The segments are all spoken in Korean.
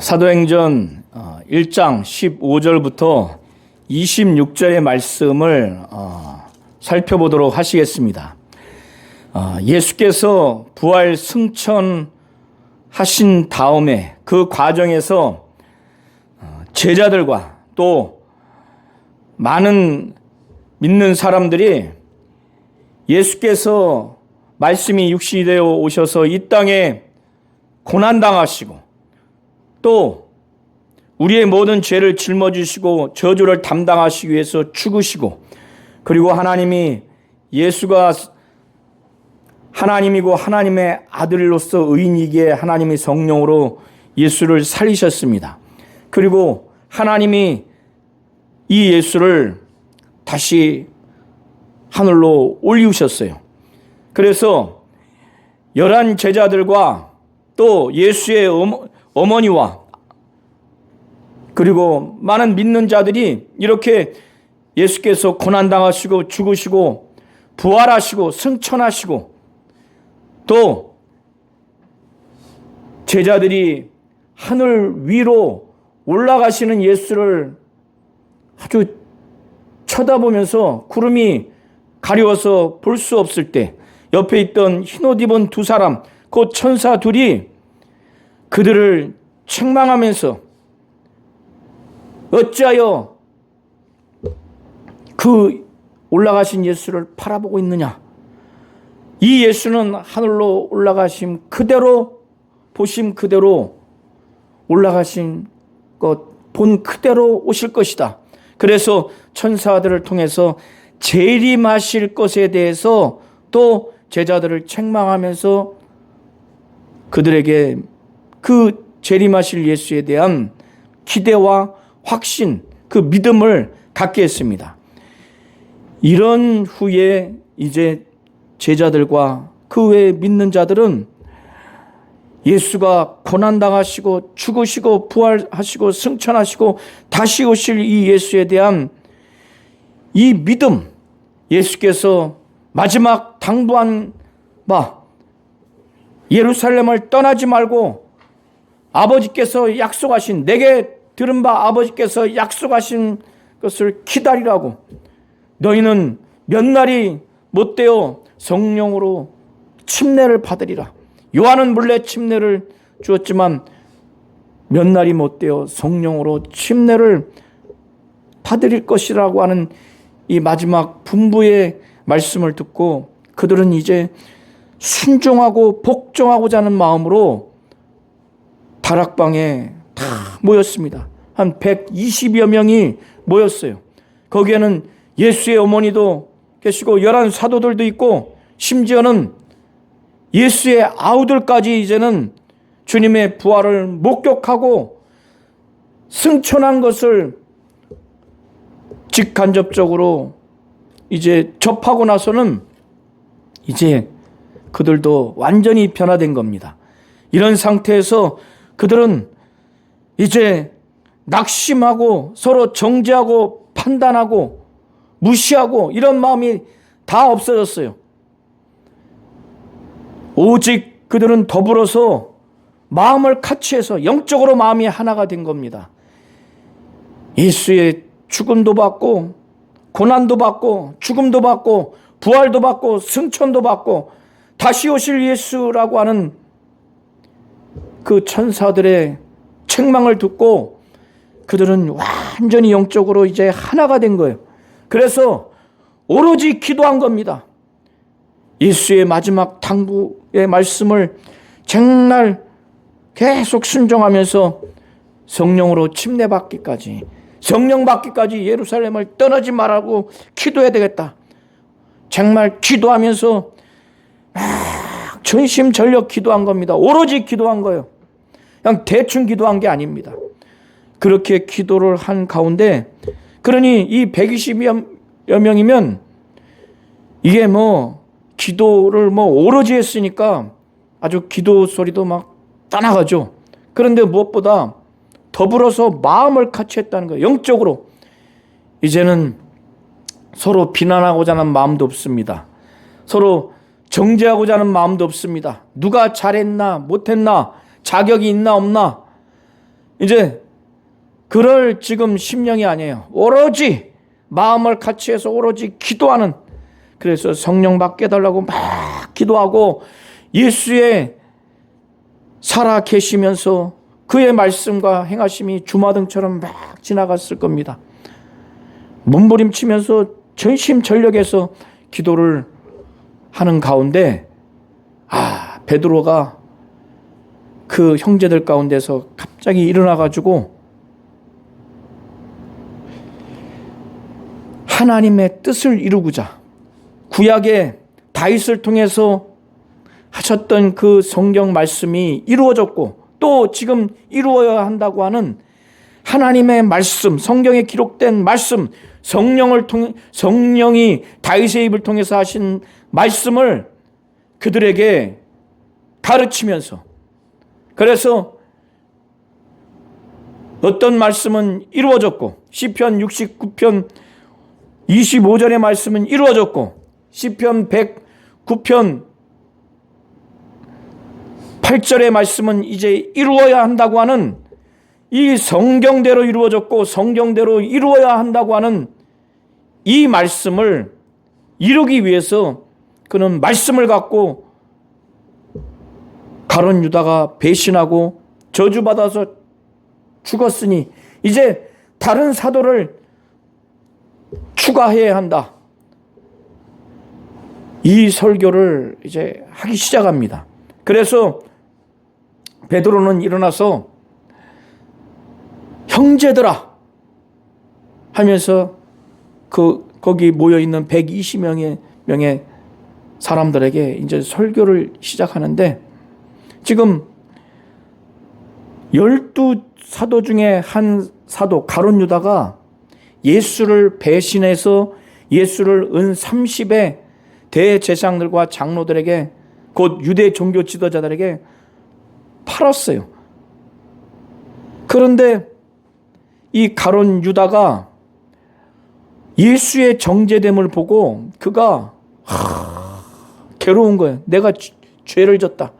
사도행전 1장 15절부터 26절의 말씀을 살펴보도록 하시겠습니다. 예수께서 부활 승천하신 다음에 그 과정에서 제자들과 또 많은 믿는 사람들이 예수께서 말씀이 육신이 되어 오셔서 이 땅에 고난당하시고 또 우리의 모든 죄를 짊어지시고 저주를 담당하시기 위해서 죽으시고, 그리고 하나님이 예수가 하나님이고 하나님의 아들로서 의인이기에 하나님이 성령으로 예수를 살리셨습니다. 그리고 하나님이 이 예수를 다시 하늘로 올리우셨어요. 그래서 11 제자들과 또 예수의 어머니와 그리고 많은 믿는 자들이 이렇게 예수께서 고난당하시고 죽으시고 부활하시고 승천하시고 또 제자들이 하늘 위로 올라가시는 예수를 아주 쳐다보면서 구름이 가려워서 볼 수 없을 때 옆에 있던 흰옷 입은 두 사람, 그 천사 둘이 그들을 책망하면서 어찌하여 그 올라가신 예수를 바라보고 있느냐. 이 예수는 하늘로 올라가심 그대로 보심 그대로 올라가신 것 본 그대로 오실 것이다. 그래서 천사들을 통해서 재림하실 것에 대해서 또 제자들을 책망하면서 그들에게 그 재림하실 예수에 대한 기대와 확신, 그 믿음을 갖게 했습니다. 이런 후에 이제 제자들과 그 외에 믿는 자들은 예수가 고난당하시고 죽으시고 부활하시고 승천하시고 다시 오실 이 예수에 대한 이 믿음, 예수께서 마지막 당부한 바 예루살렘을 떠나지 말고 아버지께서 약속하신, 내게 들은 바 아버지께서 약속하신 것을 기다리라고, 너희는 몇 날이 못되어 성령으로 침례를 받으리라. 요한은 물레 침례를 주었지만 몇 날이 못되어 성령으로 침례를 받으릴 것이라고 하는 이 마지막 분부의 말씀을 듣고 그들은 이제 순종하고 복종하고자 하는 마음으로 다락방에 다 모였습니다. 한 120여 명이 모였어요. 거기에는 예수의 어머니도 계시고 11 사도들도 있고 심지어는 예수의 아우들까지 이제는 주님의 부활을 목격하고 승천한 것을 직간접적으로 이제 접하고 나서는 이제 그들도 완전히 변화된 겁니다. 이런 상태에서 그들은 이제 낙심하고 서로 정죄하고 판단하고 무시하고 이런 마음이 다 없어졌어요. 오직 그들은 더불어서 마음을 같이해서 영적으로 마음이 하나가 된 겁니다. 예수의 죽음도 받고 고난도 받고 죽음도 받고 부활도 받고 승천도 받고 다시 오실 예수라고 하는 그 천사들의 책망을 듣고 그들은 완전히 영적으로 이제 하나가 된 거예요. 그래서 오로지 기도한 겁니다. 예수의 마지막 당부의 말씀을 정말 계속 순종하면서 성령으로 침례받기까지, 성령 받기까지 예루살렘을 떠나지 말라고 기도해야 되겠다. 정말 기도하면서 전심전력 기도한 겁니다. 오로지 기도한 거예요. 그냥 대충 기도한 게 아닙니다. 그렇게 기도를 한 가운데, 그러니 이 120여 명이면 이게 기도를 오로지 했으니까 아주 기도 소리도 막 떠나가죠. 그런데 무엇보다 더불어서 마음을 같이 했다는 거예요. 영적으로. 이제는 서로 비난하고자 하는 마음도 없습니다. 서로 정죄하고자 하는 마음도 없습니다. 누가 잘했나 못했나 자격이 있나 없나 이제 그럴 지금 심령이 아니에요. 오로지 마음을 같이 해서 오로지 기도하는, 그래서 성령 받게 해달라고 막 기도하고 예수의 살아 계시면서 그의 말씀과 행하심이 주마등처럼 막 지나갔을 겁니다. 몸부림치면서 전심전력에서 기도를 하는 가운데 베드로가 그 형제들 가운데서 갑자기 일어나가지고 하나님의 뜻을 이루고자 구약의 다윗을 통해서 하셨던 그 성경 말씀이 이루어졌고 또 지금 이루어야 한다고 하는 하나님의 말씀, 성경에 기록된 말씀, 성령이 다윗의 입을 통해서 하신 말씀을 그들에게 가르치면서, 그래서 어떤 말씀은 이루어졌고 시편 69편 25절의 말씀은 이루어졌고 시편 109편 8절의 말씀은 이제 이루어야 한다고 하는, 이 성경대로 이루어졌고 성경대로 이루어야 한다고 하는 이 말씀을 이루기 위해서 그는 말씀을 갖고 가룟 유다가 배신하고 저주받아서 죽었으니 이제 다른 사도를 추가해야 한다. 이 설교를 이제 하기 시작합니다. 그래서 베드로는 일어나서 형제들아 하면서 거기 모여 있는 120명의 사람들에게 이제 설교를 시작하는데, 지금 12사도 중에 한 사도 가룟 유다가 예수를 배신해서 예수를 은 30의 대제사장들과 장로들에게, 곧 유대 종교 지도자들에게 팔았어요. 그런데 이 가룟 유다가 예수의 정죄됨을 보고 그가 괴로운 거예요. 내가 죄를 졌다.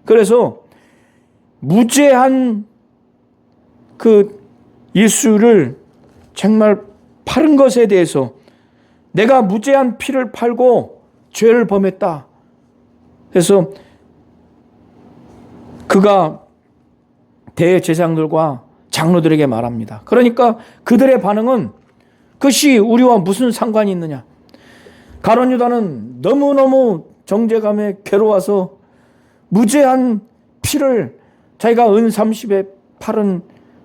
그래서 무죄한 그 예수를 정말 팔은 것에 대해서 내가 무죄한 피를 팔고 죄를 범했다. 그래서 그가 대제사장들과 장로들에게 말합니다. 그러니까 그들의 반응은 그것이 우리와 무슨 상관이 있느냐. 가룟 유다는 너무너무 정죄감에 괴로워서 무죄한 피를 자기가 은 30에 팔은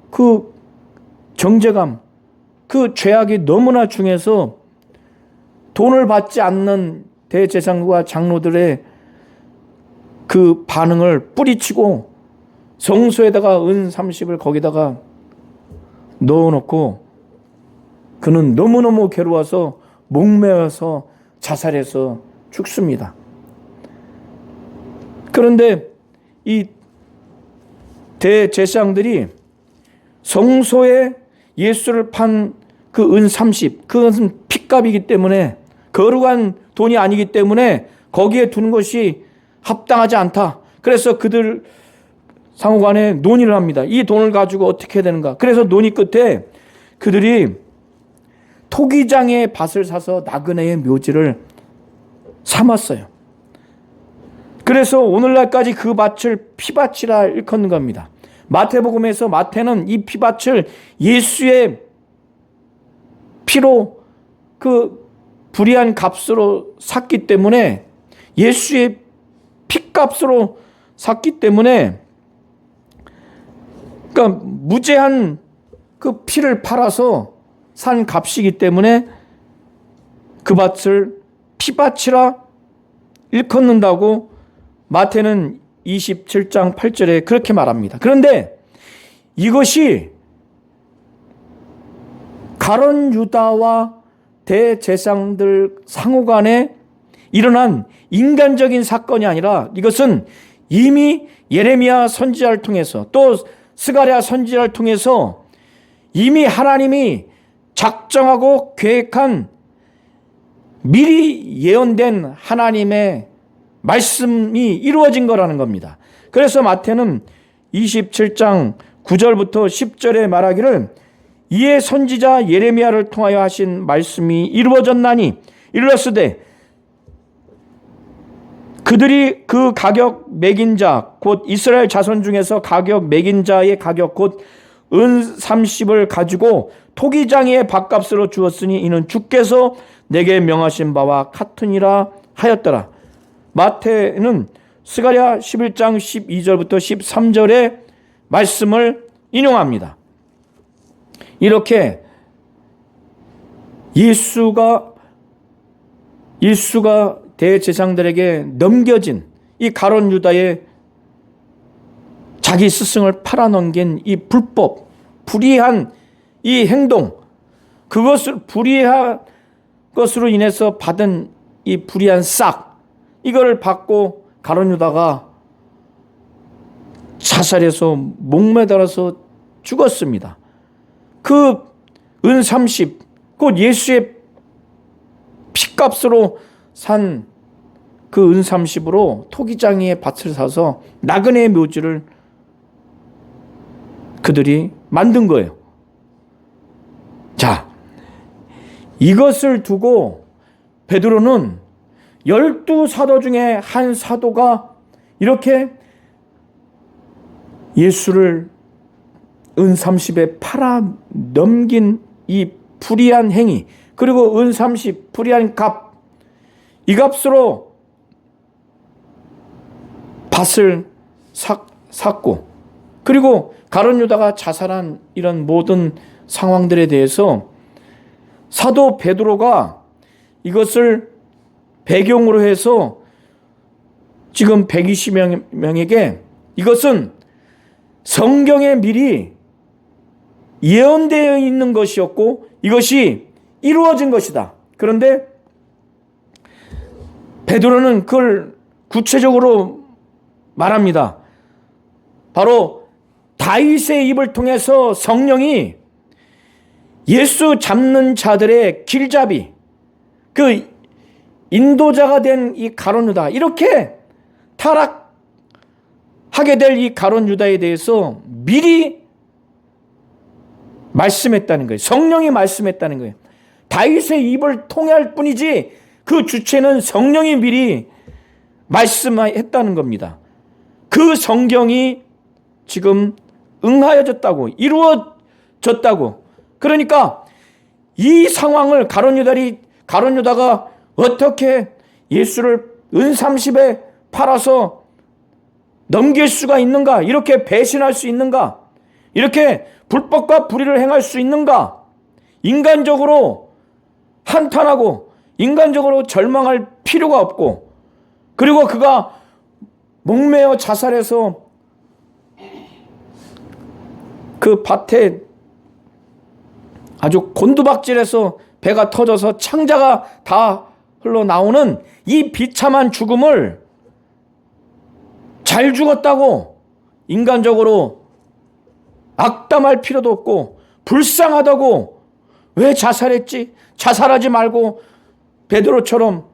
그 정죄감, 그 죄악이 너무나 중해서 돈을 받지 않는 대제사장과 장로들의 그 반응을 뿌리치고 성소에다가 은 30을 거기다가 넣어놓고 그는 너무너무 괴로워서 목매어서 자살해서 죽습니다. 그런데 이 대제사장들이 성소에 예수를 판 그 은 30, 그것은 핏값이기 때문에 거룩한 돈이 아니기 때문에 거기에 두는 것이 합당하지 않다. 그래서 그들 상호간에 논의를 합니다. 이 돈을 가지고 어떻게 해야 되는가. 그래서 논의 끝에 그들이 토기장의 밭을 사서 나그네의 묘지를 삼았어요. 그래서 오늘날까지 그 밭을 피밭이라 일컫는 겁니다. 마태복음에서 마태는 이 피밭을 예수의 피로 그 불의한 값으로 샀기 때문에, 예수의 피값으로 샀기 때문에, 그러니까 무죄한 그 피를 팔아서 산 값이기 때문에 그 밭을 피밭이라 일컫는다고 마태는 27장 8절에 그렇게 말합니다. 그런데 이것이 가룟 유다와 대제사장들 상호간에 일어난 인간적인 사건이 아니라 이것은 이미 예레미야 선지자를 통해서 또 스가랴 선지자를 통해서 이미 하나님이 작정하고 계획한 미리 예언된 하나님의 말씀이 이루어진 거라는 겁니다. 그래서 마태는 27장 9절부터 10절에 말하기를 이에 선지자 예레미야를 통하여 하신 말씀이 이루어졌나니 이르렀으되 그들이 그 가격 매긴 자 곧 이스라엘 자손 중에서 가격 매긴 자의 가격 곧 은 30을 가지고 토기장의 밥값으로 주었으니 이는 주께서 내게 명하신 바와 같으니라 하였더라. 마태는 스가랴 11장 12절부터 13절의 말씀을 인용합니다. 이렇게 예수가 대제사장들에게 넘겨진 이 가룟 유다의 자기 스승을 팔아넘긴 이 불법, 불의한 이 행동, 그것을 불의한 것으로 인해서 받은 이 불의한 싹, 이걸 받고 가룟 유다가 자살해서 목매달아서 죽었습니다. 그 은 30, 곧 예수의 피값으로 산 그 은 30으로 토기장이의 밭을 사서 나그네의 묘지를 그들이 만든 거예요. 자, 이것을 두고 베드로는 12사도 중에 한 사도가 이렇게 예수를 은 30에 팔아 넘긴 이 불의한 행위, 그리고 은 30 불의한 값, 이 값으로 밭을 샀고, 그리고 가룟 유다가 자살한 이런 모든 상황들에 대해서 사도 베드로가 이것을 배경으로 해서 지금 120명에게 이것은 성경에 미리 예언되어 있는 것이었고 이것이 이루어진 것이다. 그런데 베드로는 그걸 구체적으로 말합니다. 바로 다윗의 입을 통해서 성령이 예수 잡는 자들의 길잡이, 그 인도자가 된 이 가룟 유다, 이렇게 타락하게 될 이 가룟 유다에 대해서 미리 말씀했다는 거예요. 성령이 말씀했다는 거예요. 다윗의 입을 통해 할 뿐이지 그 주체는 성령이 미리 말씀했다는 겁니다. 그 성경이 지금 응하여졌다고, 이루어졌다고. 그러니까 이 상황을 가룟 유다가 어떻게 예수를 은 30에 팔아서 넘길 수가 있는가? 이렇게 배신할 수 있는가? 이렇게 불법과 불의를 행할 수 있는가? 인간적으로 한탄하고 인간적으로 절망할 필요가 없고, 그리고 그가 목매어 자살해서 그 밭에 아주 곤두박질해서 배가 터져서 창자가 다 흘러나오는 이 비참한 죽음을 잘 죽었다고 인간적으로 악담할 필요도 없고, 불쌍하다고 왜 자살했지? 자살하지 말고 베드로처럼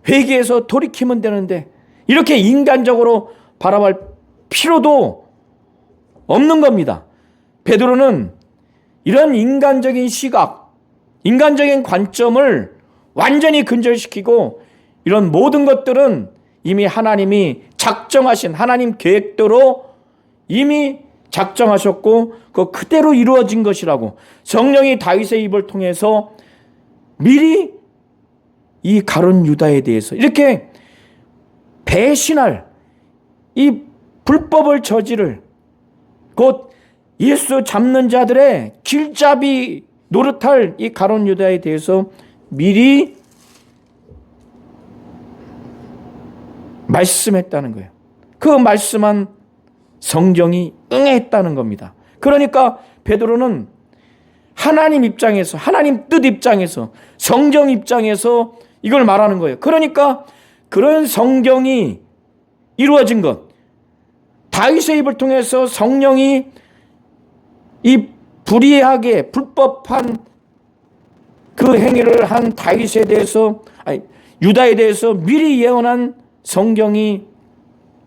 회개해서 돌이키면 되는데 이렇게 인간적으로 바라볼 필요도 없는 겁니다. 베드로는 이런 인간적인 시각, 인간적인 관점을 완전히 근절시키고 이런 모든 것들은 이미 하나님이 작정하신 하나님 계획대로 이미 작정하셨고 그 그대로 이루어진 것이라고, 성령이 다윗의 입을 통해서 미리 이 가룟 유다에 대해서 이렇게 배신할 이 불법을 저지를 곧 예수 잡는 자들의 길잡이 노릇할 이 가룟 유다에 대해서 미리 말씀했다는 거예요. 그 말씀한 성경이 응했다는 겁니다. 그러니까 베드로는 하나님 입장에서, 하나님 뜻 입장에서, 성경 입장에서 이걸 말하는 거예요. 그러니까 그런 성경이 이루어진 것, 다윗의 입을 통해서 성령이 이 불의하게 불법한 그 행위를 한 다윗에 대해서, 유다에 대해서 미리 예언한 성경이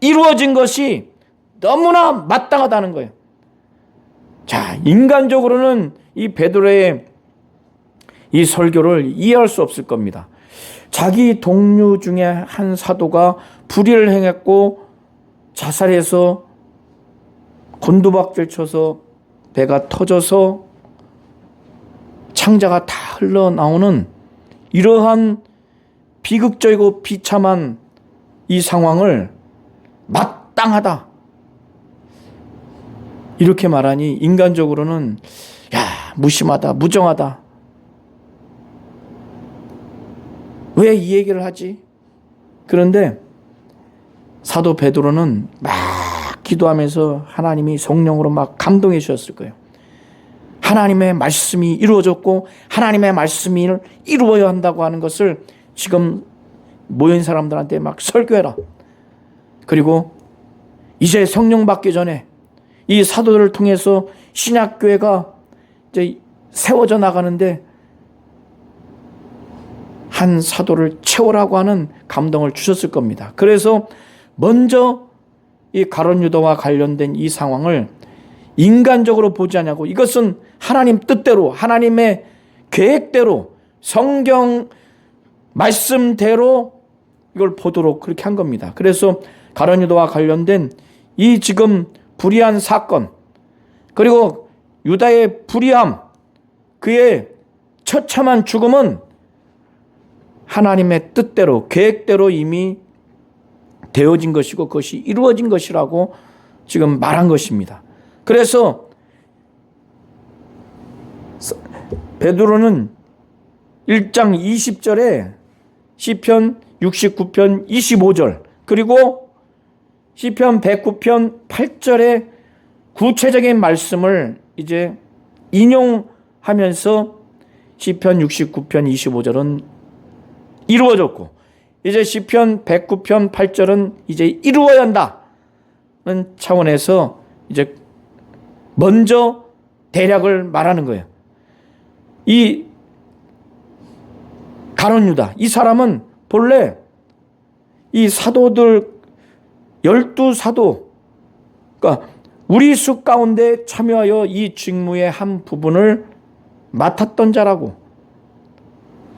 이루어진 것이 너무나 마땅하다는 거예요. 자, 인간적으로는 이 베드로의 이 설교를 이해할 수 없을 겁니다. 자기 동료 중에 한 사도가 불의를 행했고 자살해서 곤두박질 쳐서 배가 터져서 창자가 다 흘러나오는 이러한 비극적이고 비참한 이 상황을 마땅하다 이렇게 말하니 인간적으로는 야, 무심하다, 무정하다. 왜 이 얘기를 하지? 그런데 사도 베드로는 막 기도하면서 하나님이 성령으로 막 감동해 주셨을 거예요. 하나님의 말씀이 이루어졌고 하나님의 말씀이 이루어야 한다고 하는 것을 지금 모인 사람들한테 막 설교해라. 그리고 이제 성령 받기 전에 이 사도들을 통해서 신약교회가 이제 세워져 나가는데 한 사도를 채우라고 하는 감동을 주셨을 겁니다. 그래서 먼저 이 가룟 유다와 관련된 이 상황을 인간적으로 보지 않냐고, 이것은 하나님 뜻대로 하나님의 계획대로 성경 말씀대로 이걸 보도록 그렇게 한 겁니다. 그래서 가룟 유다와 관련된 이 지금 불의한 사건, 그리고 유다의 불의함, 그의 처참한 죽음은 하나님의 뜻대로 계획대로 이미 되어진 것이고 그것이 이루어진 것이라고 지금 말한 것입니다. 그래서 베드로는 1장 20절에 시편 69편 25절 그리고 시편 109편 8절의 구체적인 말씀을 이제 인용하면서 시편 69편 25절은 이루어졌고 이제 시편 109편 8절은 이제 이루어야 한다는 차원에서 이제 먼저 대략을 말하는 거예요. 이 가룟 유다, 이 사람은 본래 이 사도들 12사도, 그러니까 우리 수 가운데 참여하여 이 직무의 한 부분을 맡았던 자라고.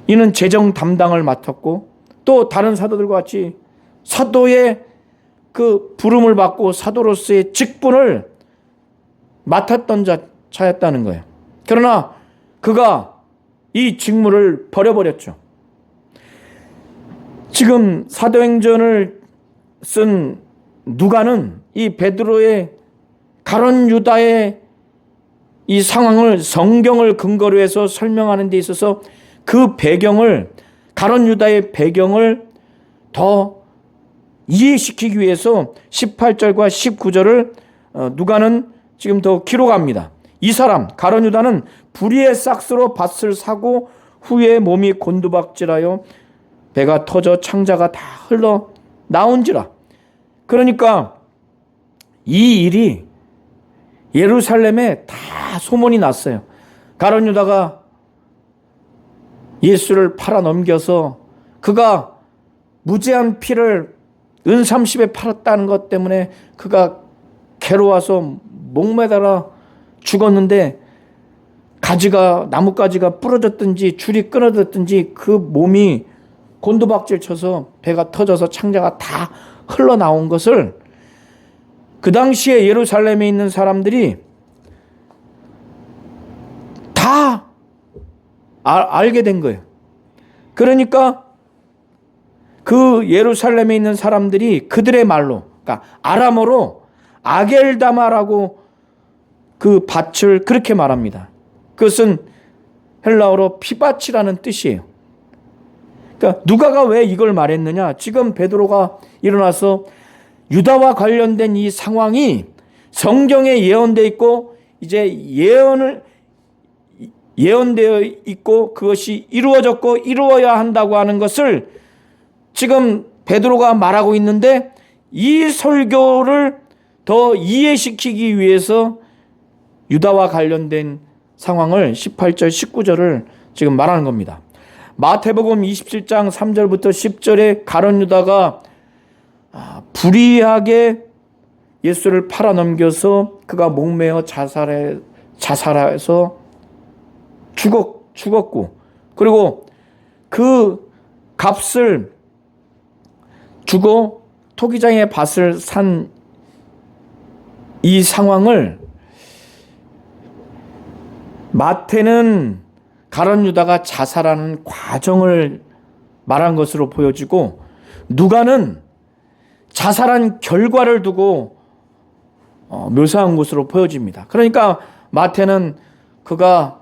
이는 재정 담당을 맡았고 또 다른 사도들과 같이 사도의 그 부름을 받고 사도로서의 직분을 맡았던 자였다는 거예요. 그러나 그가 이 직무를 버려버렸죠. 지금 사도행전을 쓴 누가는 이 베드로의 가룟 유다의 이 상황을 성경을 근거로 해서 설명하는 데 있어서 그 배경을, 가룟 유다의 배경을 더 이해시키기 위해서 18절과 19절을 누가는 지금 더 기록합니다. 이 사람 가룟 유다는 불의의 싹스로 밭을 사고 후에 몸이 곤두박질하여 배가 터져 창자가 다 흘러 나온지라. 그러니까 이 일이 예루살렘에 다 소문이 났어요. 가룟 유다가 예수를 팔아 넘겨서 그가 무죄한 피를 은30에 팔았다는 것 때문에 그가 괴로워서 목매달아 죽었는데 나뭇가지가 부러졌든지 줄이 끊어졌든지 그 몸이 곤두박질 쳐서 배가 터져서 창자가 다 흘러나온 것을 그 당시에 예루살렘에 있는 사람들이 다 알게 된 거예요. 그러니까 그 예루살렘에 있는 사람들이 그들의 말로, 그러니까 아람어로 아겔다마라고 그 밭을 그렇게 말합니다. 그것은 헬라어로 피밭이라는 뜻이에요. 그러니까 누가가 왜 이걸 말했느냐? 지금 베드로가 일어나서 유다와 관련된 이 상황이 성경에 예언되어 있고 이제 예언되어 있고 그것이 이루어졌고 이루어야 한다고 하는 것을 지금 베드로가 말하고 있는데 이 설교를 더 이해시키기 위해서 유다와 관련된 상황을 18절 19절을 지금 말하는 겁니다. 마태복음 27장 3절부터 10절에 가룟 유다가 불의하게 예수를 팔아넘겨서 그가 목매어 자살해서 죽었고, 그리고 그 값을 주고 토기장의 밭을 산 이 상황을 마태는 가룟 유다가 자살하는 과정을 말한 것으로 보여지고, 누가는 자살한 결과를 두고 묘사한 것으로 보여집니다. 그러니까 마태는 그가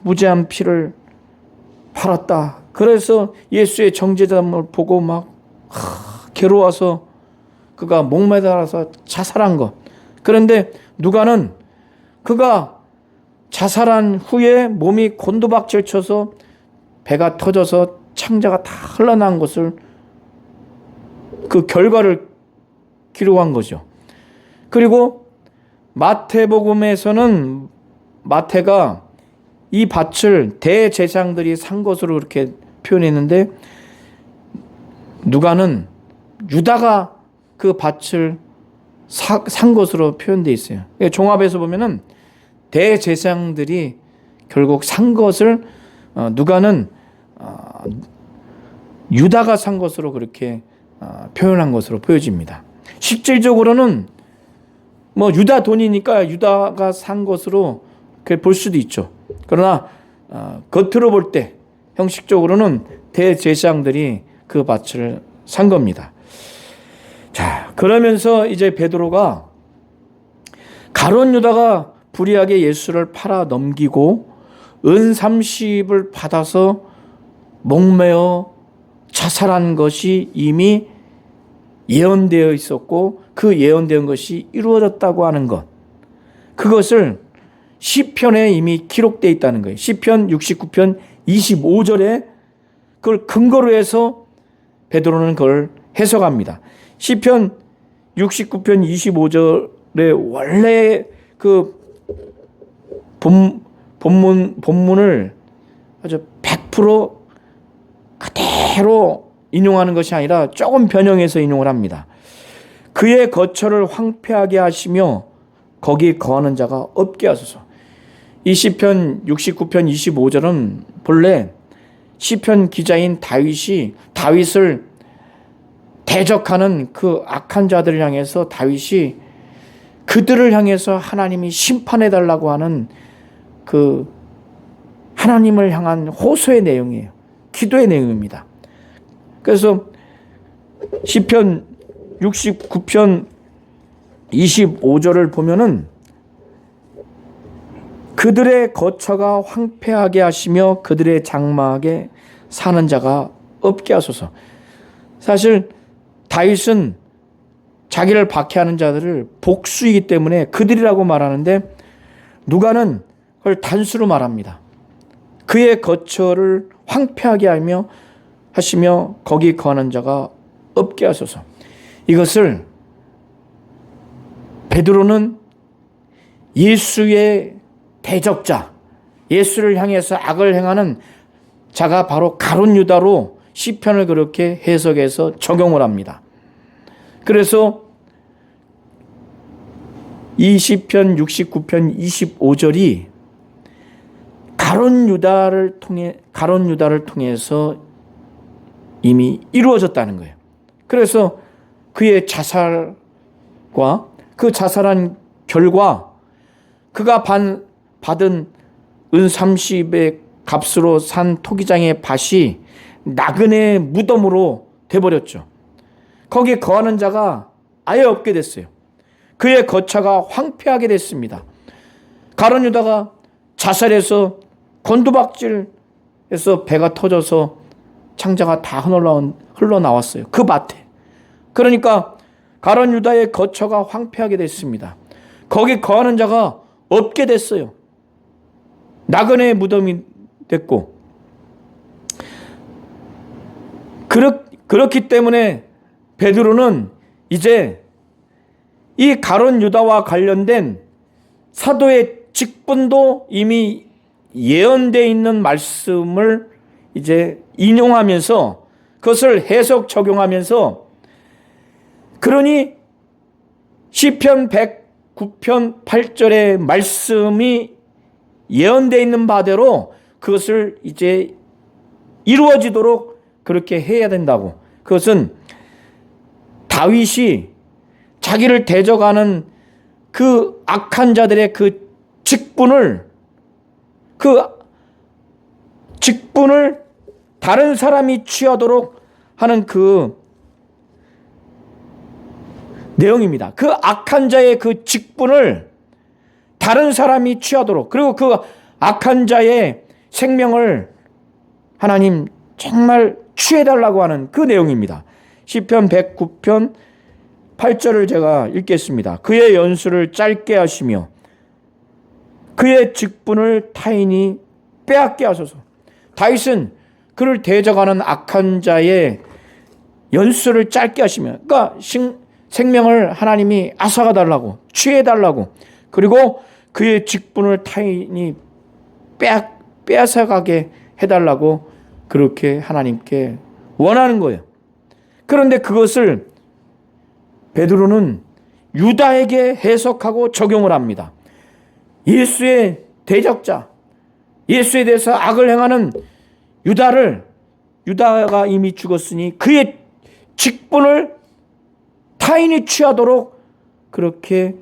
무죄한 피를 팔았다, 그래서 예수의 정죄감을 보고 막 괴로워서 그가 목매달아서 자살한 것. 그런데 누가는 그가 자살한 후에 몸이 곤두박질 쳐서 배가 터져서 창자가 다 흘러난 것을, 그 결과를 기록한 거죠. 그리고 마태복음에서는 마태가 이 밭을 대제사장들이 산 것으로 이렇게 표현했는데, 누가는 유다가 그 밭을 산 것으로 표현되어 있어요. 종합해서 보면은 대제사장들이 결국 산 것을 누가는 유다가 산 것으로 그렇게 표현한 것으로 보여집니다. 실질적으로는 뭐 유다 돈이니까 유다가 산 것으로 그렇게 볼 수도 있죠. 그러나 겉으로 볼 때 형식적으로는 대제사장들이 그 밭을 산 겁니다. 자, 그러면서 이제 베드로가 가룟 유다가 불의하게 예수를 팔아 넘기고 은 30을 받아서 목매어 자살한 것이 이미 예언되어 있었고, 그 예언된 것이 이루어졌다고 하는 것, 그것을 시편에 이미 기록되어 있다는 거예요. 시편 69편 25절에 그걸 근거로 해서 베드로는 그걸 해석합니다. 시편 69편 25절에 원래 그 본문을 아주 100% 그대로 인용하는 것이 아니라 조금 변형해서 인용을 합니다. 그의 거처를 황폐하게 하시며 거기 거하는 자가 없게 하소서. 이 시편 69편 25절은 본래 시편 기자인 다윗을 대적하는 그 악한 자들을 향해서 다윗이 그들을 향해서 하나님이 심판해 달라고 하는 그 하나님을 향한 호소의 내용이에요. 기도의 내용입니다. 그래서 시편 69편 25절을 보면은 그들의 거처가 황폐하게 하시며 그들의 장막에 사는 자가 없게 하소서. 사실 다윗은 자기를 박해하는 자들을 복수이기 때문에 그들이라고 말하는데, 누가는 그걸 단수로 말합니다. 그의 거처를 황폐하게 하시며 거기 거하는 자가 없게 하소서. 이것을 베드로는 예수의 대적자, 예수를 향해서 악을 행하는 자가 바로 가룟 유다로 시편을 그렇게 해석해서 적용을 합니다. 그래서 이 시편 69편 25절이 가룟 유다를 통해서 이미 이루어졌다는 거예요. 그래서 그의 자살과 그 자살한 결과 그가 받은 은 30의 값으로 산 토기장의 밭이 나그네 무덤으로 돼버렸죠. 거기에 거하는 자가 아예 없게 됐어요. 그의 거처가 황폐하게 됐습니다. 가룟 유다가 자살해서 곤두박질해서 배가 터져서 창자가 다 흘러나왔어요. 그 밭에. 그러니까 가룟 유다의 거처가 황폐하게 됐습니다. 거기 거하는 자가 없게 됐어요. 나그네의 무덤이 됐고, 그렇기 때문에 베드로는 이제 이 가룟 유다와 관련된 사도의 직분도 이미 예언되어 있는 말씀을 이제 인용하면서 그것을 해석 적용하면서, 그러니 시편 109편 8절의 말씀이 예언되어 있는 바대로 그것을 이제 이루어지도록 그렇게 해야 된다고. 그것은 다윗이 자기를 대적하는 그 악한 자들의 그 직분을 다른 사람이 취하도록 하는 그 내용입니다. 그 악한 자의 그 직분을 다른 사람이 취하도록, 그리고 그 악한 자의 생명을 하나님 정말 취해달라고 하는 그 내용입니다. 시편 109편 8절을 제가 읽겠습니다. 그의 연수를 짧게 하시며 그의 직분을 타인이 빼앗게 하소서. 다윗은 그를 대적하는 악한 자의 연수를 짧게 하시며, 그러니까 생명을 하나님이 앗아가달라고, 취해달라고, 그리고 그의 직분을 타인이 빼앗아가게 해달라고 그렇게 하나님께 원하는 거예요. 그런데 그것을 베드로는 유다에게 해석하고 적용을 합니다. 예수의 대적자, 예수에 대해서 악을 행하는 유다가 이미 죽었으니 그의 직분을 타인이 취하도록 그렇게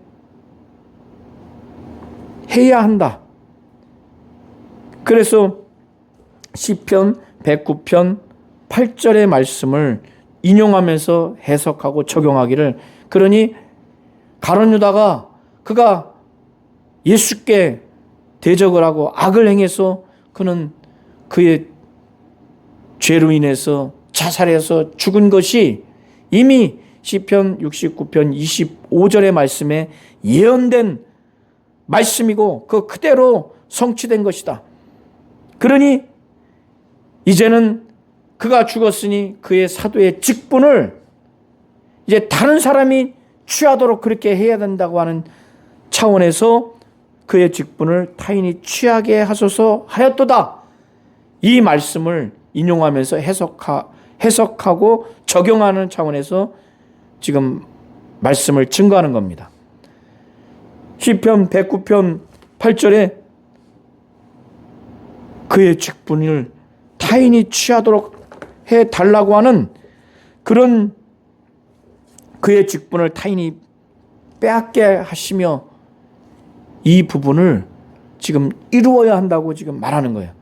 해야 한다. 그래서 시편 109편 8절의 말씀을 인용하면서 해석하고 적용하기를, 그러니 가룟 유다가 그가 예수께 대적을 하고 악을 행해서 그는 그의 죄로 인해서 자살해서 죽은 것이 이미 시편 69편 25절의 말씀에 예언된 말씀이고 그 그대로 성취된 것이다. 그러니 이제는 그가 죽었으니 그의 사도의 직분을 이제 다른 사람이 취하도록 그렇게 해야 된다고 하는 차원에서 그의 직분을 타인이 취하게 하소서 하였도다. 이 말씀을 인용하면서 해석하고 적용하는 차원에서 지금 말씀을 증거하는 겁니다. 시편 109편 8절에 그의 직분을 타인이 취하도록 해달라고 하는 그런 그의 직분을 타인이 빼앗게 하시며 이 부분을 지금 이루어야 한다고 지금 말하는 거예요.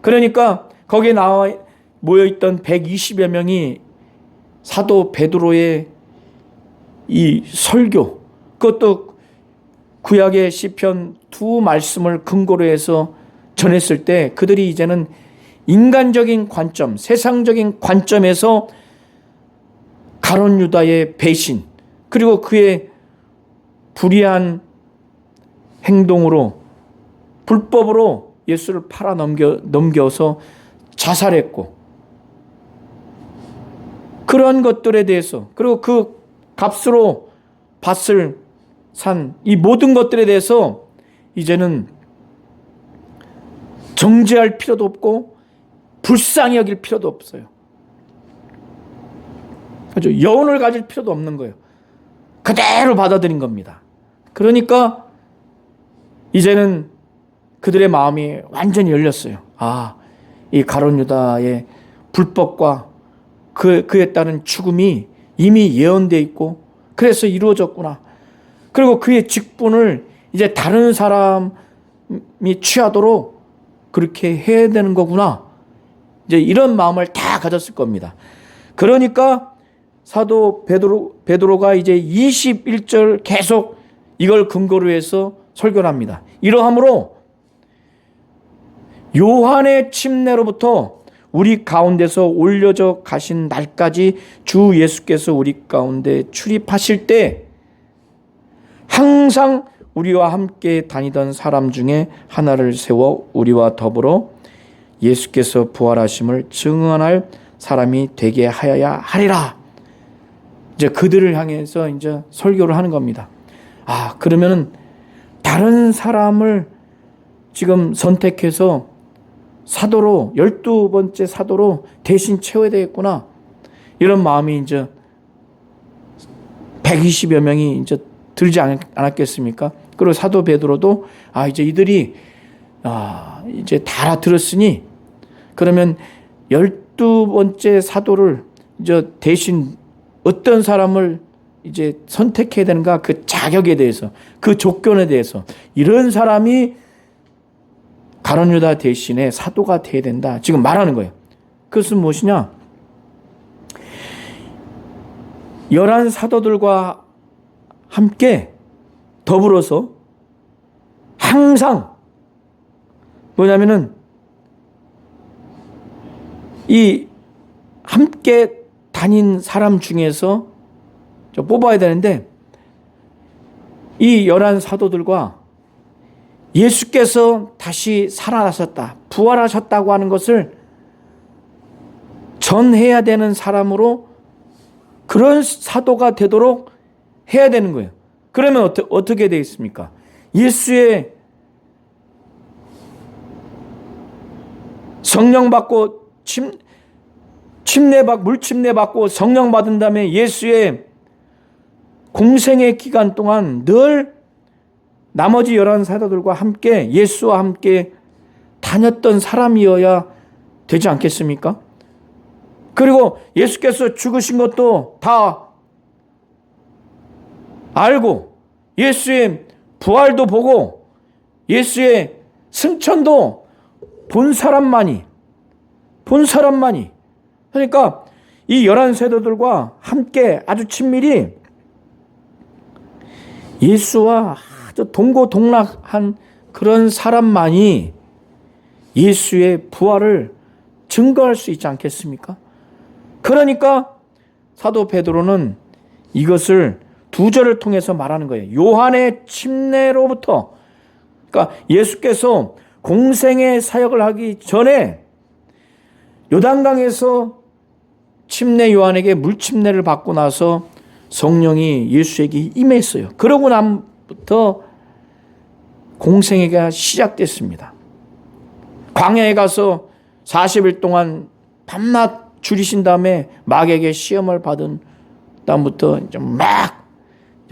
그러니까 거기에 나와 모여있던 120여 명이 사도 베드로의 이 설교, 그것도 구약의 시편 두 말씀을 근거로 해서 전했을 때 그들이 이제는 인간적인 관점, 세상적인 관점에서 가룟 유다의 배신, 그리고 그의 불의한 행동으로 불법으로 예수를 팔아 넘겨서 자살했고, 그러한 것들에 대해서, 그리고 그 값으로 밭을 산 이 모든 것들에 대해서 이제는 정죄할 필요도 없고 불쌍히 여길 필요도 없어요. 그렇죠? 여운을 가질 필요도 없는 거예요. 그대로 받아들인 겁니다. 그러니까 이제는 그들의 마음이 완전히 열렸어요. 아, 이 가룟 유다의 불법과 그에 따른 죽음이 이미 예언되어 있고 그래서 이루어졌구나. 그리고 그의 직분을 이제 다른 사람이 취하도록 그렇게 해야 되는 거구나. 이제 이런 마음을 다 가졌을 겁니다. 그러니까 사도 베드로가 이제 21절 계속 이걸 근거로 해서 설교를 합니다. 이러함으로 요한의 침례로부터 우리 가운데서 올려져 가신 날까지 주 예수께서 우리 가운데 출입하실 때 항상 우리와 함께 다니던 사람 중에 하나를 세워 우리와 더불어 예수께서 부활하심을 증언할 사람이 되게 하여야 하리라. 이제 그들을 향해서 이제 설교를 하는 겁니다. 아, 그러면은 다른 사람을 지금 선택해서 사도로 12번째 사도로 대신 채워야 되겠구나. 이런 마음이 이제 120여 명이 이제 들지 않았겠습니까? 그리고 사도 베드로도 이제 이들이 이제 다 알아들었으니 그러면 12번째 사도를 이제 대신 어떤 사람을 이제 선택해야 되는가, 그 자격에 대해서, 그 조건에 대해서, 이런 사람이 가룟 유다 대신에 사도가 돼야 된다, 지금 말하는 거예요. 그것은 무엇이냐? 11 사도들과 함께 더불어서 항상 뭐냐면은 이 함께 다닌 사람 중에서 뽑아야 되는데, 이 11 사도들과 예수께서 다시 살아나셨다, 부활하셨다고 하는 것을 전해야 되는 사람으로, 그런 사도가 되도록 해야 되는 거예요. 그러면 어떻게 되어 있습니까? 예수의 성령 받고 물침례 받고 성령 받은 다음에 예수의 공생의 기간 동안 늘 나머지 11 사도들과 함께 예수와 함께 다녔던 사람이어야 되지 않겠습니까? 그리고 예수께서 죽으신 것도 다 알고 예수의 부활도 보고 예수의 승천도 본 사람만이, 그러니까 이 11 사도들과 함께 아주 친밀히 예수와 아주 동고동락한 그런 사람만이 예수의 부활을 증거할 수 있지 않겠습니까? 그러니까 사도 베드로는 이것을 2절을 통해서 말하는 거예요. 요한의 침례로부터, 그러니까 예수께서 공생의 사역을 하기 전에 요단강에서 침례 요한에게 물침례를 받고 나서 성령이 예수에게 임했어요. 그러고 나부터 공생애가 시작됐습니다. 광야에 가서 40일 동안 밤낮 줄이신 다음에 마귀에게 시험을 받은 다음부터 이제 막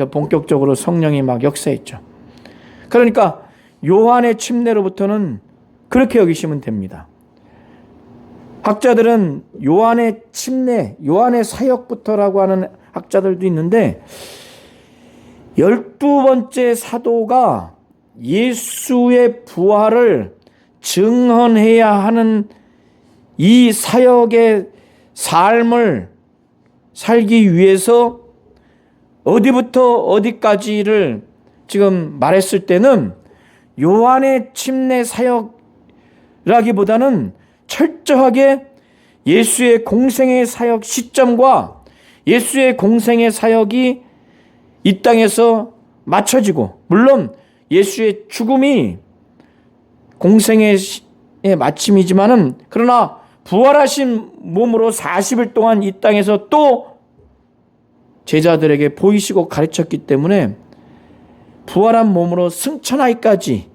본격적으로 성령이 막 역사했죠. 그러니까 요한의 침례로부터는 그렇게 여기시면 됩니다. 학자들은 요한의 침례, 요한의 사역부터라고 하는 학자들도 있는데, 12번째 사도가 예수의 부활을 증언해야 하는 이 사역의 삶을 살기 위해서 어디부터 어디까지를 지금 말했을 때는 요한의 침례 사역이라기보다는 철저하게 예수의 공생의 사역 시점과 예수의 공생의 사역이 이 땅에서 마쳐지고, 물론 예수의 죽음이 공생의 마침이지만은, 그러나 부활하신 몸으로 40일 동안 이 땅에서 또 제자들에게 보이시고 가르쳤기 때문에 부활한 몸으로 승천하기까지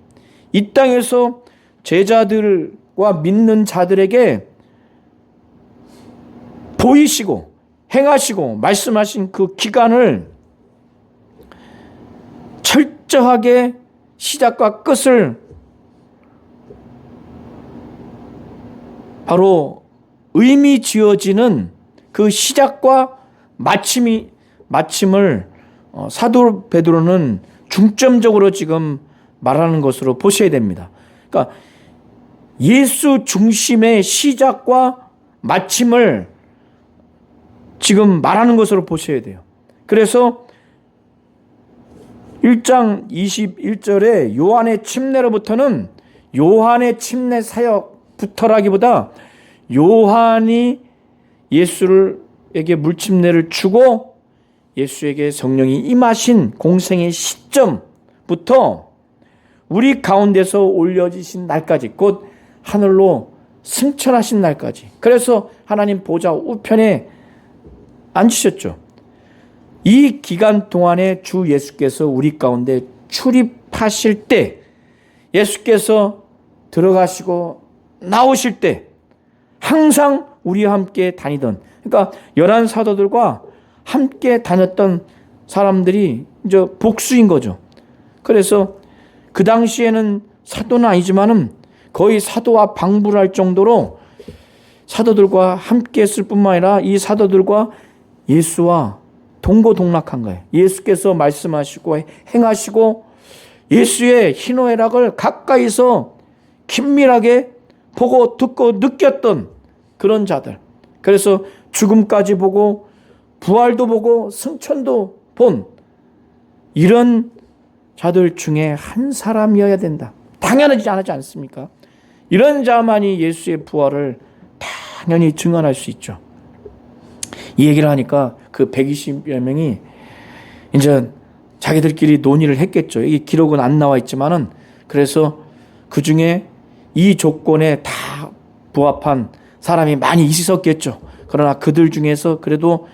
이 땅에서 제자들과 믿는 자들에게 보이시고 행하시고 말씀하신 그 기간을 철저하게 시작과 끝을 바로 의미 지어지는 그 시작과 마침을 사도 베드로는 중점적으로 지금 말하는 것으로 보셔야 됩니다. 그러니까 예수 중심의 시작과 마침을 지금 말하는 것으로 보셔야 돼요. 그래서 1장 21절에 요한의 침례로부터는 요한의 침례 사역부터라기보다 요한이 예수에게 물침례를 주고 예수에게 성령이 임하신 공생의 시점부터 우리 가운데서 올려지신 날까지, 곧 하늘로 승천하신 날까지, 그래서 하나님 보좌 우편에 앉으셨죠. 이 기간 동안에 주 예수께서 우리 가운데 출입하실 때, 예수께서 들어가시고 나오실 때 항상 우리와 함께 다니던, 그러니까 11 사도들과 함께 다녔던 사람들이 이제 복수인 거죠. 그래서 그 당시에는 사도는 아니지만은 거의 사도와 방불할 정도로 사도들과 함께 했을 뿐만 아니라 이 사도들과 예수와 동고동락한 거예요. 예수께서 말씀하시고 행하시고 예수의 희노애락을 가까이서 긴밀하게 보고 듣고 느꼈던 그런 자들. 그래서 죽음까지 보고 부활도 보고 승천도 본 이런 자들 중에 한 사람이어야 된다. 당연하지 않습니까? 이런 자만이 예수의 부활을 당연히 증언할 수 있죠. 이 얘기를 하니까 그 120여 명이 이제 자기들끼리 논의를 했겠죠. 이 기록은 안 나와 있지만은 그래서 그 중에 이 조건에 다 부합한 사람이 많이 있었겠죠. 그러나 그들 중에서 그래도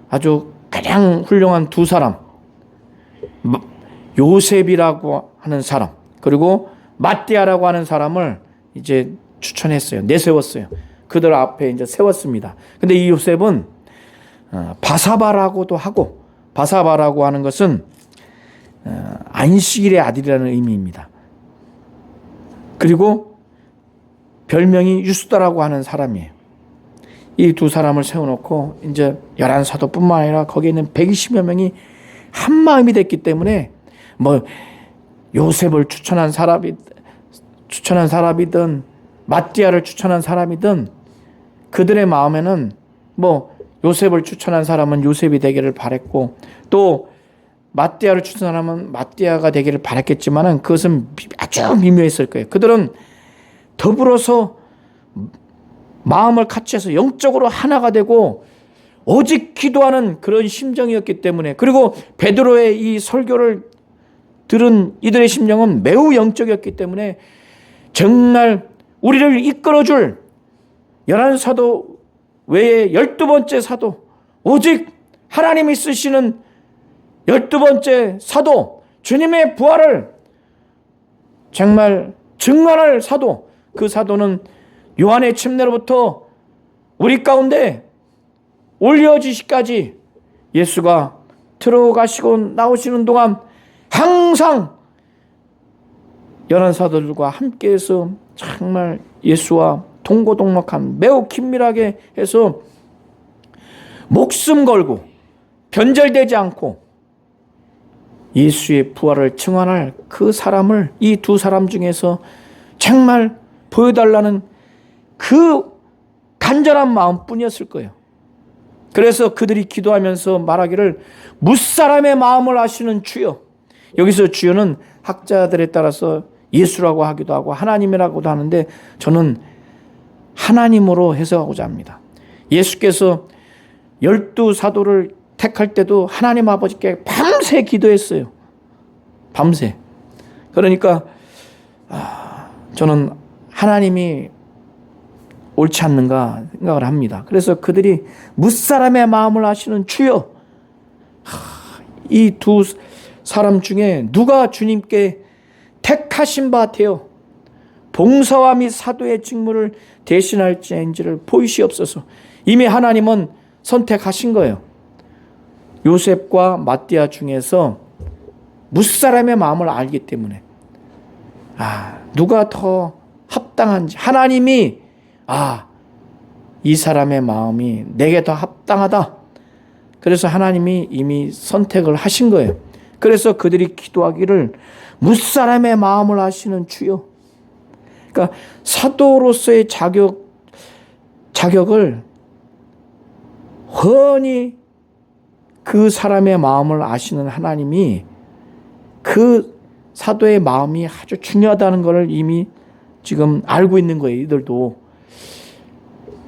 아주 가장 훌륭한 두 사람, 요셉이라고 하는 사람, 그리고 마띠아라고 하는 사람을 이제 추천했어요. 내세웠어요. 그들 앞에 이제 세웠습니다. 근데 이 요셉은 바사바라고도 하고, 바사바라고 하는 것은 안식일의 아들이라는 의미입니다. 그리고 별명이 유스다라고 하는 사람이에요. 이 두 사람을 세워놓고 이제 11사도뿐만 아니라 거기에 있는 120여 명이 한 마음이 됐기 때문에 뭐 요셉을 추천한 사람이든 마띠아를 추천한 사람이든 그들의 마음에는 뭐 요셉을 추천한 사람은 요셉이 되기를 바랬고 또 마띠아를 추천한 사람은 마띠아가 되기를 바랬겠지만은 그것은 아주 미묘했을 거예요. 그들은 더불어서 마음을 같이 해서 영적으로 하나가 되고 오직 기도하는 그런 심정이었기 때문에, 그리고 베드로의 이 설교를 들은 이들의 심정은 매우 영적이었기 때문에 정말 우리를 이끌어줄 11사도 외에 12번째 사도, 오직 하나님이 쓰시는 12번째 사도, 주님의 부활을 정말 증언할 사도, 그 사도는 요한의 침례로부터 우리 가운데 올려지시까지 예수가 들어가시고 나오시는 동안 항상 11사도들과 함께해서 정말 예수와 동고동락한 매우 긴밀하게 해서 목숨 걸고 변절되지 않고 예수의 부활을 증언할 그 사람을 이 두 사람 중에서 정말 보여달라는 그 간절한 마음뿐이었을 거예요. 그래서 그들이 기도하면서 말하기를 무사람의 마음을 아시는 주여. 여기서 주여는 학자들에 따라서 예수라고 하기도 하고 하나님이라고도 하는데 저는 하나님으로 해석하고자 합니다. 예수께서 12사도를 택할 때도 하나님 아버지께 밤새 기도했어요. 밤새. 그러니까 저는 하나님이 옳지 않는가 생각을 합니다. 그래서 그들이 무사람의 마음을 아시는 주여, 이 두 사람 중에 누가 주님께 택하신 바 되어 봉사와 및 사도의 직무를 대신할지인지를 보이시옵소서. 이미 하나님은 선택하신 거예요. 요셉과 마띠아 중에서 무사람의 마음을 알기 때문에 누가 더 합당한지 하나님이 이 사람의 마음이 내게 더 합당하다. 그래서 하나님이 이미 선택을 하신 거예요. 그래서 그들이 기도하기를 무사람의 마음을 아시는 주여. 그러니까 사도로서의 자격을 훤히 그 사람의 마음을 아시는 하나님이 그 사도의 마음이 아주 중요하다는 것을 이미 지금 알고 있는 거예요. 이들도.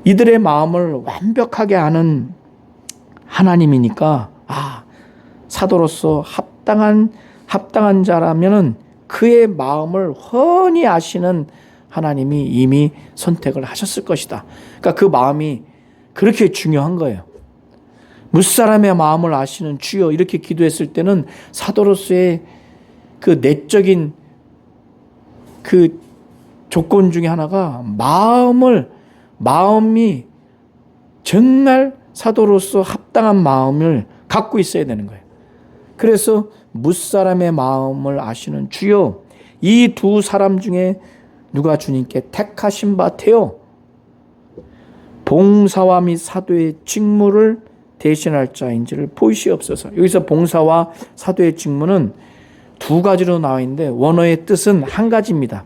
이들의 마음을 완벽하게 아는 하나님이니까 사도로서 합당한 자라면은 그의 마음을 훤히 아시는 하나님이 이미 선택을 하셨을 것이다. 그러니까 그 마음이 그렇게 중요한 거예요. 무사람의 마음을 아시는 주여 이렇게 기도했을 때는 사도로서의 그 내적인 그 조건 중에 하나가 마음이 정말 사도로서 합당한 마음을 갖고 있어야 되는 거예요. 그래서 뭇사람의 마음을 아시는 주여, 이 두 사람 중에 누가 주님께 택하신 바 되어 봉사와 및 사도의 직무를 대신할 자인지를 보이시옵소서. 여기서 봉사와 사도의 직무는 두 가지로 나와 있는데 원어의 뜻은 한 가지입니다.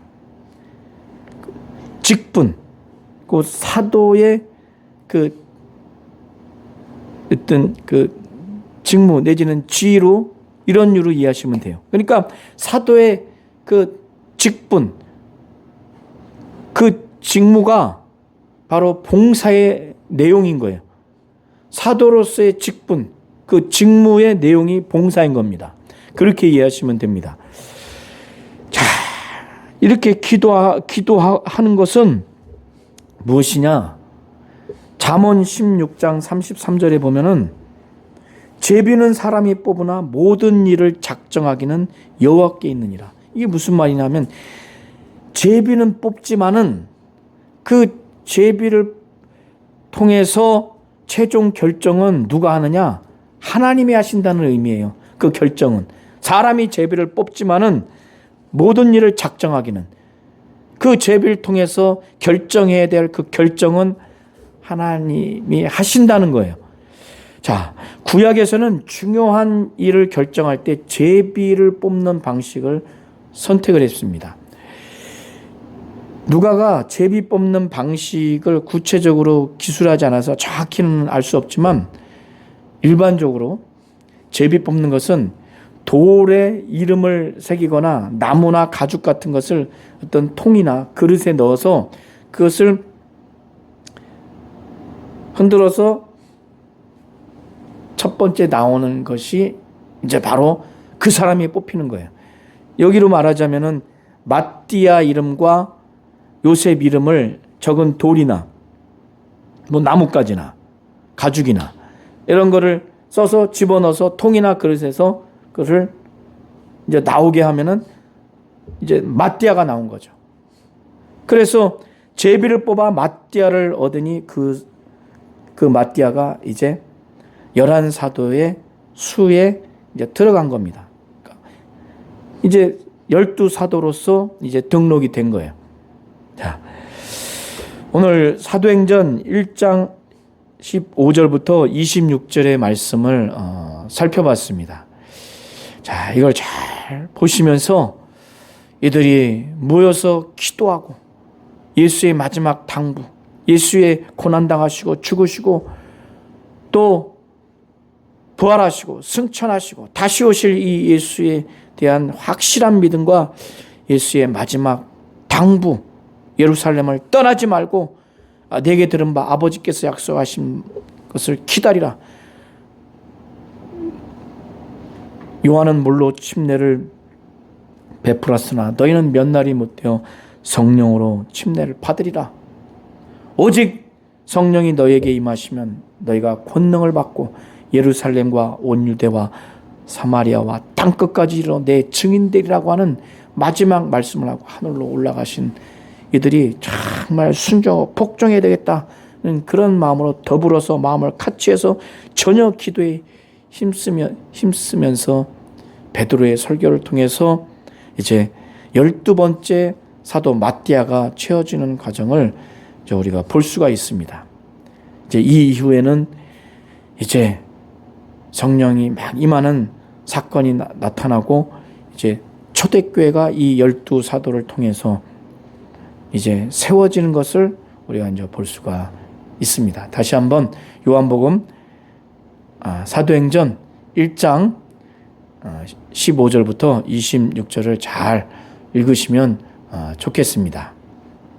직분, 그 사도의 그 어떤 그 직무 내지는 지위로 이런 유로 이해하시면 돼요. 그러니까 사도의 그 직분, 그 직무가 바로 봉사의 내용인 거예요. 사도로서의 직분, 그 직무의 내용이 봉사인 겁니다. 그렇게 이해하시면 됩니다. 자, 이렇게 기도하는 것은 무엇이냐? 잠언 16장 33절에 보면은 제비는 사람이 뽑으나 모든 일을 작정하기는 여호와께 있느니라. 이게 무슨 말이냐면 제비는 뽑지만은 그 제비를 통해서 최종 결정은 누가 하느냐? 하나님이 하신다는 의미예요. 그 결정은 사람이 제비를 뽑지만은 모든 일을 작정하기는 그 제비를 통해서 결정해야 될 그 결정은 하나님이 하신다는 거예요. 자, 구약에서는 중요한 일을 결정할 때 제비를 뽑는 방식을 선택을 했습니다. 누가가 제비 뽑는 방식을 구체적으로 기술하지 않아서 정확히는 알 수 없지만 일반적으로 제비 뽑는 것은 돌에 이름을 새기거나 나무나 가죽 같은 것을 어떤 통이나 그릇에 넣어서 그것을 흔들어서 첫 번째 나오는 것이 이제 바로 그 사람이 뽑히는 거예요. 여기로 말하자면은 마띠아 이름과 요셉 이름을 적은 돌이나 뭐 나뭇가지나 가죽이나 이런 거를 써서 집어넣어서 통이나 그릇에서 그것을 이제 나오게 하면은 이제 마띠아가 나온 거죠. 그래서 제비를 뽑아 마띠아를 얻으니 그 마띠아가 이제 11사도의 수에 이제 들어간 겁니다. 이제 12사도로서 이제 등록이 된 거예요. 자, 오늘 사도행전 1장 15절부터 26절의 말씀을 살펴봤습니다. 자, 이걸 잘 보시면서 이들이 모여서 기도하고 예수의 마지막 당부, 예수의 고난당하시고 죽으시고 또 부활하시고 승천하시고 다시 오실 이 예수에 대한 확실한 믿음과 예수의 마지막 당부, 예루살렘을 떠나지 말고 내게 들은 바 아버지께서 약속하신 것을 기다리라. 요한은 물로 침례를 베풀었으나 너희는 몇 날이 못되어 성령으로 침례를 받으리라. 오직 성령이 너희에게 임하시면 너희가 권능을 받고 예루살렘과 온 유대와 사마리아와 땅끝까지 이르러 내 증인되리라고 하는 마지막 말씀을 하고 하늘로 올라가신 이들이 정말 순종하고 복종해야 되겠다는 그런 마음으로 더불어서 마음을 같이해서 전혀 기도에 힘쓰면서 베드로의 설교를 통해서 이제 12번째 사도 마띠아가 채워지는 과정을 우리가 볼 수가 있습니다. 이제 이 이후에는 이제 성령이 막 임하는 사건이 나타나고 이제 초대교회가 이 12사도를 통해서 이제 세워지는 것을 우리가 이제 볼 수가 있습니다. 다시 한번 요한복음 사도행전 1장 15절부터 26절을 잘 읽으시면 좋겠습니다.